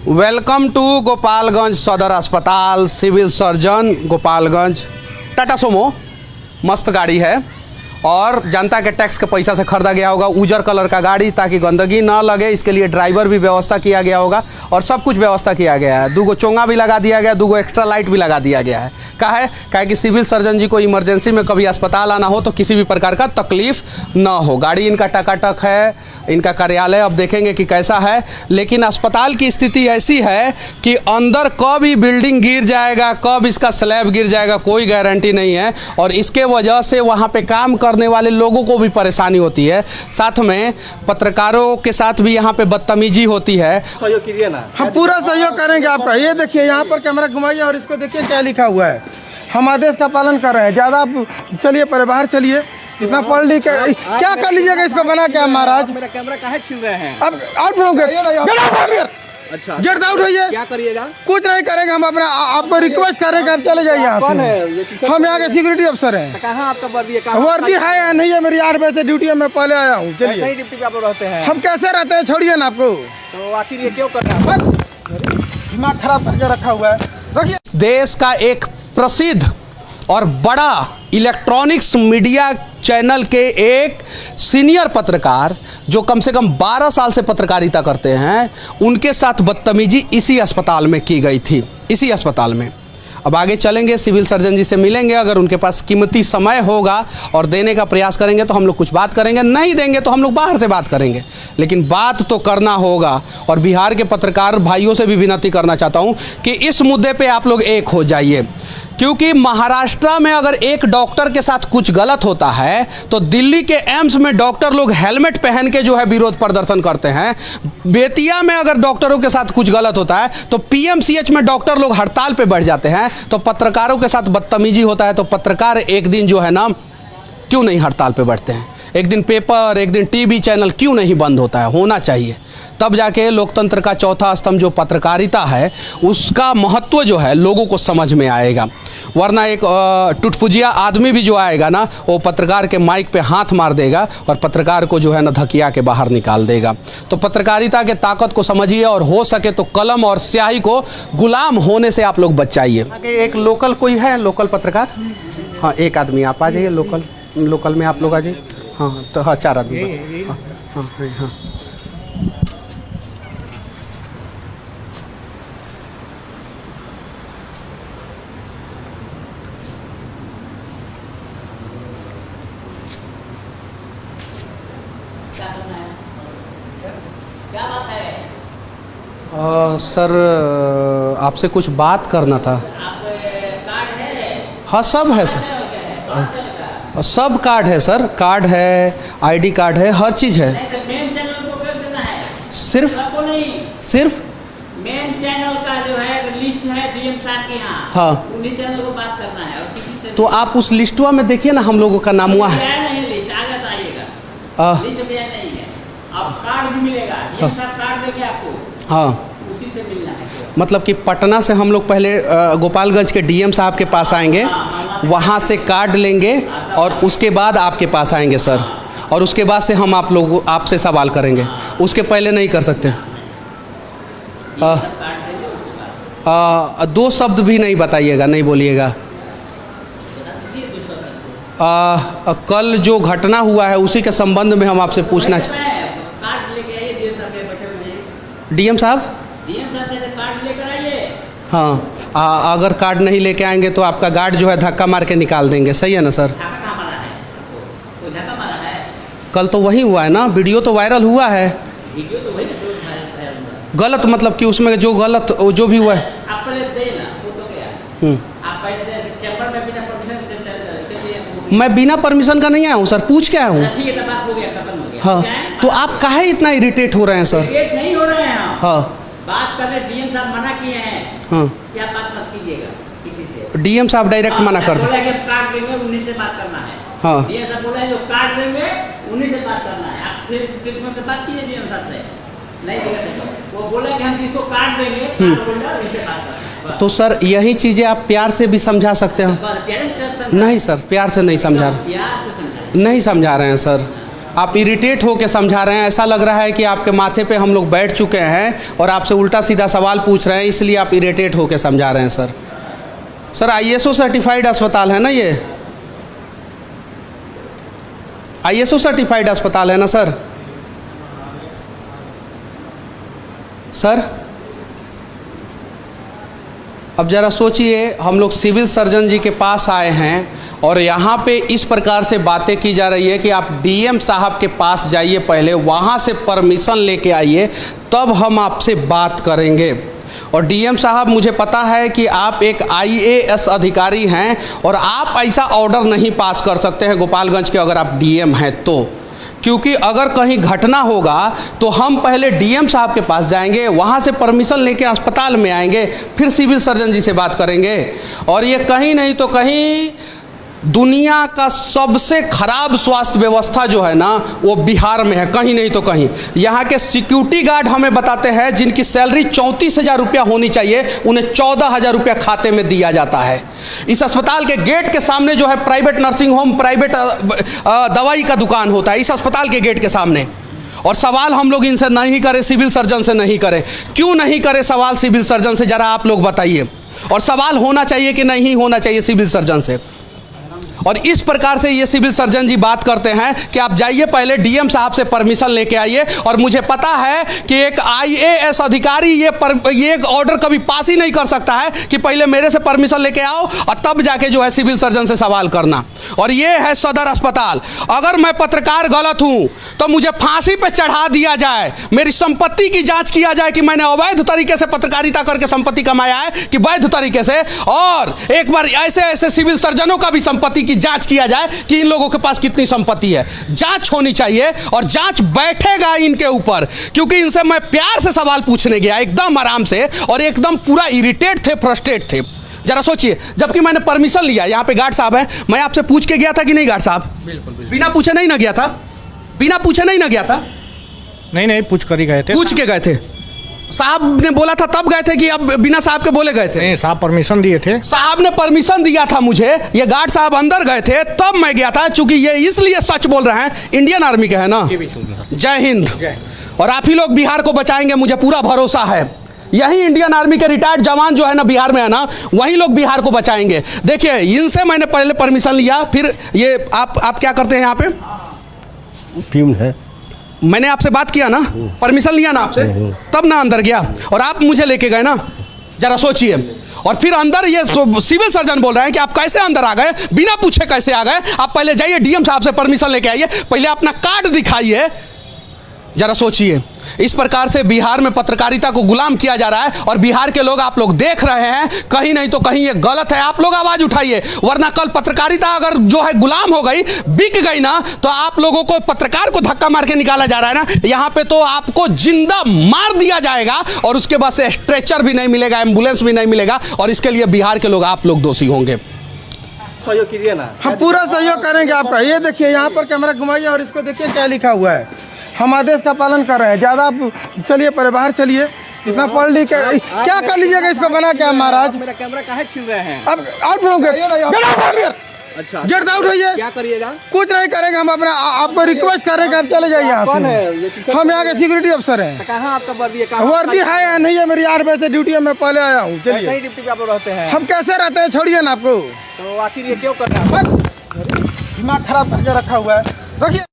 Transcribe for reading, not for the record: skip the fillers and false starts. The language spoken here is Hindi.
वेलकम टू गोपालगंज सदर अस्पताल, civil surgeon Gopalganj. Tata Sumo मस्त गाड़ी है और जनता के टैक्स के पैसा से खरीदा गया होगा। उजर कलर का गाड़ी ताकि गंदगी ना लगे, इसके लिए ड्राइवर भी व्यवस्था किया गया होगा और सब कुछ व्यवस्था किया गया है। 2 चोंगा भी लगा दिया गया, 2 एक्स्ट्रा लाइट भी लगा दिया गया है। काहे कि सिविल सर्जन जी को इमरजेंसी में कभी अस्पताल आना हो तो किसी भी प्रकार का तकलीफ ना हो। गाड़ी इनका टकाटक है, इनका कार्यालय अब देखेंगे कि कैसा है। लेकिन अस्पताल की स्थिति ऐसी है कि अंदर कब ही बिल्डिंग गिर जाएगा, कब इसका स्लैब गिर जाएगा, कोई गारंटी नहीं है। और इसके वजह से वहाँ पे काम करने वाले लोगों को भी परेशानी होती है, साथ में पत्रकारों के साथ भी यहाँ पे बदतमीजी होती है। सहयोग कीजिए ना। हम पूरा सहयोग करेंगे आपका। ये देखिए यहाँ पर कैमरा घुमाइए और इसको देखिए क्या लिखा हुआ है। हम आदेश का पालन कर रहे हैं। ज़्यादा आप चलिए, पहले बाहर चलिए। इतना पढ़ लिख क्या कर लीजिएगा इसको बना के महाराज। मेरा कैमरा काहे छीन रहे हैं? अब आउट अच्छा, गेट आउट होइए। क्या करिएगा? कुछ नहीं करेंगे, हम अपना आपको रिक्वेस्ट करेंगे, आप चले जाइए यहाँ से। हम यहाँ के सिक्योरिटी अफसर हैं। कहाँ आपका वर्दी है? वर्दी है या नहीं है? मेरी 8 बजे से ड्यूटी है, मैं पहले आया हूँ। चलिए, सही ड्यूटी पे आप लोग रहते हैं। हम कैसे रहते हैं, छोड़िए ना। आपको तो आखिर ये क्यों कर रहे हैं? दिमाग खराब करके रखा हुआ है। रखिए। देश का एक प्रसिद्ध और बड़ा इलेक्ट्रॉनिक्स मीडिया चैनल के एक सीनियर पत्रकार जो कम से कम 12 साल से पत्रकारिता करते हैं, उनके साथ बदतमीजी इसी अस्पताल में की गई थी, इसी अस्पताल में। अब आगे चलेंगे, सिविल सर्जन जी से मिलेंगे। अगर उनके पास कीमती समय होगा और देने का प्रयास करेंगे तो हम लोग कुछ बात करेंगे, नहीं देंगे तो हम लोग बाहर से बात करेंगे। लेकिन बात तो करना होगा। और बिहार के पत्रकार भाइयों से भी विनती करना चाहता हूं कि इस मुद्दे पे आप लोग एक हो जाइए, क्योंकि महाराष्ट्र में अगर एक डॉक्टर के साथ कुछ गलत होता है तो दिल्ली के एम्स में डॉक्टर लोग हेलमेट पहन के जो है विरोध प्रदर्शन करते हैं। बेतिया में अगर डॉक्टरों के साथ कुछ गलत होता है तो पीएमसीएच में डॉक्टर लोग हड़ताल पे बैठ जाते हैं। तो पत्रकारों के साथ बदतमीजी होता है तो पत्रकार एक दिन जो है ना, क्यों नहीं हड़ताल पे बैठते हैं? एक दिन पेपर, एक दिन टीवी चैनल क्यों नहीं बंद होता है? होना चाहिए, तब जाके लोकतंत्र का चौथा स्तंभ जो पत्रकारिता है उसका महत्व जो है लोगों को समझ में आएगा। वरना एक टुटपुजिया आदमी भी जो आएगा ना, वो पत्रकार के माइक पे हाथ मार देगा और पत्रकार को जो है ना धकिया के बाहर निकाल देगा। तो पत्रकारिता के ताकत को समझिए और हो सके तो कलम और स्याही को गुलाम होने से आप लोग बचाइए। एक लोकल कोई है, लोकल पत्रकार? हाँ, एक आदमी आप आ जाइए। लोकल में आप लोग आ जाइए। हाँ तो हाँ, 4 आदमी बस। हाँ हाँ हाँ। क्या बात है? सर आपसे कुछ बात करना था। आप कार्ड है? हाँ सब है सर, सब कार्ड है सर, कार्ड है, आईडी कार्ड है, हर चीज़ है। नहीं तो मेन चैनल को कर देना है। सिर्फ आपको नहीं, सिर्फ मेन चैनल का जो है लिस्ट है डीएम साहब के यहाँ। हाँ, उन्हीं चैनल को बात करना है और किसी से तो आप उस लिस्टवा में देखिए ना, हम लोगों का नाम हुआ है। नहीं लिस्ट आगे तो आइएगा, लिस्ट में नहीं है। अब कार्ड भी मिलेगा, डीएम साहब कार्ड देंगे आपको। हाँ, उसी से मिलना है। मतलब कि पटना से हम लोग पहले गोपालगंज के डीएम साहब के पास आएंगे, वहाँ से कार्ड लेंगे और उसके बाद आपके पास आएंगे सर। और उसके बाद से हम आप लोग आपसे सवाल करेंगे, उसके पहले नहीं कर सकते। 2 शब्द भी नहीं बताइएगा, नहीं बोलिएगा। कल जो घटना हुआ है उसी के संबंध में हम आपसे पूछना चाहते हैं। डीएम साहब कार्ड लेकर आइए। हाँ, अगर कार्ड नहीं लेके आएंगे तो आपका गार्ड जो है धक्का मार के निकाल देंगे, सही है ना सर? धक्का मारा है? कोई धक्का मारा है? कल तो वही हुआ है ना, वीडियो तो वायरल हुआ है। वीडियो तो वही ना जो वायरल। गलत मतलब कि उसमें जो गलत जो भी हुआ है। आप पहले दे ना, वो तो गया। आप पहले चैम्बर में बिना परमिशन से चलिए। मैं बिना परमिशन का नहीं आया हूँ सर, पूछ के आया हूँ। ठीक है, तब बात हो गया, खत्म हो गया। हाँ, तो आप काहे इतना इरिटेट हो रहे हैं सर? इरिटेट नहीं हो रहे हैं हम। हाँ, बात करने डीएम साहब मना किए हैं। हाँ, क्या बात मत कीजिएगा किसी से। डीएम साहब डायरेक्ट मना कर बोला दे। कि कार्ड देंगे, उन्हीं से बात करना है। हाँ, डीएम साहब बोला है जो कार्ड देंगे उन्हीं से बात करना है। आप फिर टेलीफोन से बात कीजिए डीएम साहब से, नहीं देगा तो वो बोला कि हम जिसको कार्ड देंगे कार्ड होल्डर उनसे बात करना है। तो सर यही चीज़ें आप प्यार से भी समझा सकते हैं। नहीं सर, प्यार से नहीं समझा रहे, नहीं समझा रहे हैं सर। आप इरिटेट होकर समझा रहे हैं। ऐसा लग रहा है कि आपके माथे पे हम लोग बैठ चुके हैं और आपसे उल्टा सीधा सवाल पूछ रहे हैं, इसलिए आप इरिटेट होकर समझा रहे हैं सर। सर ISO सर्टिफाइड अस्पताल है ना ये? ISO सर्टिफाइड अस्पताल है ना सर? सर अब ज़रा सोचिए, हम लोग सिविल सर्जन जी के पास आए हैं और यहाँ पे इस प्रकार से बातें की जा रही है कि आप DM साहब के पास जाइए, पहले वहाँ से परमिशन लेके आइए, तब हम आपसे बात करेंगे। और DM साहब, मुझे पता है कि आप एक IAS अधिकारी हैं और आप ऐसा ऑर्डर नहीं पास कर सकते हैं गोपालगंज के, अगर आप DM हैं तो, क्योंकि अगर कहीं घटना होगा तो हम पहले DM साहब के पास जाएंगे, वहाँ से परमिशन लेके अस्पताल में आएंगे, फिर सिविल सर्जन जी से बात करेंगे। और ये कहीं नहीं तो कहीं दुनिया का सबसे खराब स्वास्थ्य व्यवस्था जो है ना, वो बिहार में है, कहीं नहीं तो कहीं। यहाँ के सिक्योरिटी गार्ड हमें बताते हैं जिनकी सैलरी 34,000 रुपया होनी चाहिए, उन्हें 14,000 रुपया खाते में दिया जाता है। इस अस्पताल के गेट के सामने जो है प्राइवेट नर्सिंग होम, प्राइवेट दवाई का दुकान होता है इस अस्पताल के गेट के सामने। और सवाल हम लोग इनसे नहीं करें, सिविल सर्जन से नहीं करें। क्यों नहीं करें सवाल सिविल सर्जन से, ज़रा आप लोग बताइए। और सवाल होना चाहिए कि नहीं होना चाहिए सिविल सर्जन से। और इस प्रकार से ये सिविल सर्जन जी बात करते हैं कि आप जाइए पहले DM साहब से परमिशन लेके आइए। और मुझे पता है कि एक IAS अधिकारी ये ऑर्डर कभी पास ही नहीं कर सकता है कि पहले मेरे से परमिशन लेके आओ और तब जाके जो है सिविल सर्जन से सवाल करना। और ये है सदर अस्पताल। अगर मैं पत्रकार गलत हूं तो मुझे फांसी पे चढ़ा दिया जाए, मेरी संपत्ति की जांच किया जाए कि मैंने अवैध तरीके से पत्रकारिता करके संपत्ति कमाया है कि वैध तरीके से, और एक बार ऐसे ऐसे सिविल सर्जनों का भी संपत्ति की जांच किया जाए कि इन लोगों के पास कितनी संपत्ति है। जांच होनी चाहिए और जांच बैठेगा इनके ऊपर, क्योंकि इनसे मैं प्यार से सवाल पूछने गया एकदम आराम से, और एकदम पूरा इरिटेट थे, फ्रस्ट्रेट थे। जरा सोचिए, जबकि मैंने परमिशन लिया, यहाँ पे गार्ड साहब हैं, मैं आपसे पूछ के गया था कि नहीं गार्ड साहब? बिल्कुल। बिना पूछे नहीं ना गया था? बिना पूछे नहीं ना गया था? नहीं पूछ कर ही गए थे। पूछ के गए थे? साहब ने बोला था तब गए थे कि अब बिना साहब के बोले गए थे? नहीं, साहब परमिशन दिए थे। साहब ने परमिशन दिया था मुझे, ये गार्ड साहब अंदर गए थे तब मैं गया था, क्योंकि ये इसलिए सच बोल रहे हैं, इंडियन आर्मी के है ना। जय हिंद। और आप ही लोग बिहार को बचाएंगे, मुझे पूरा भरोसा है। यही इंडियन आर्मी के रिटायर्ड जवान जो है ना बिहार में है ना, वही लोग बिहार को बचाएंगे। देखिए, इनसे मैंने पहले परमिशन लिया, फिर ये आप क्या करते हैं यहाँ पे? टीम है, मैंने आपसे बात किया ना, परमिशन लिया ना आपसे, तब ना अंदर गया, और आप मुझे लेके गए ना। जरा सोचिए। और फिर अंदर ये सिविल सर्जन बोल रहे हैं कि आप कैसे अंदर आ गए, बिना पूछे कैसे आ गए? आप पहले जाइए DM साहब से परमिशन लेके आइए, पहले अपना कार्ड दिखाइए। जरा सोचिए, इस प्रकार से बिहार में पत्रकारिता को गुलाम किया जा रहा है, और बिहार के लोग आप लोग देख रहे हैं, कहीं नहीं तो कहीं ये गलत है। आप लोग आवाज उठाइए, वरना कल पत्रकारिता अगर जो है गुलाम हो गई, बिक गई ना, तो आप लोगों को, पत्रकार को धक्का मार के निकाला जा रहा है ना, यहाँ पे तो आपको जिंदा मार दिया जाएगा, और उसके बाद से स्ट्रेचर भी नहीं मिलेगा, एम्बुलेंस भी नहीं मिलेगा, और इसके लिए बिहार के लोग, आप लोग दोषी होंगे। सहयोग कीजिए ना। हम पूरा सहयोग करेंगे आपका। ये देखिए, यहाँ पर कैमरा घुमाइए और इसको देखिए क्या लिखा हुआ है। हम आदेश का पालन कर रहे हैं। ज़्यादा आप चलिए, पहले बाहर चलिए। इतना पढ़ लिख क्या कर लीजिएगा इसको बना के महाराज? मेरा कैमरा काहे छीन रहे हैं? अब आउट फ्रॉम गेट। अच्छा, गेट आउट होइए। क्या करिएगा? कुछ नहीं करेंगे, हम अपना आपको रिक्वेस्ट कर रहे हैं कि आप चले जाइए यहाँ कौन से। है ये टी-शर्ट? हम यहाँ के सिक्योरिटी अफसर हैं। कहाँ आपका वर्दी है? कहाँ वर्दी है या नहीं है? मेरी 8 बजे से ड्यूटी है, मैं पहले आया हूँ। ऐसा ही चलिए, ड्यूटी पे आप लोग रहते हैं? हम कैसे रहते हैं, छोड़िए ना। आपको तो आखिर ये क्यों कर रहे हैं? दिमाग खराब करके रखा हुआ है, रखिए।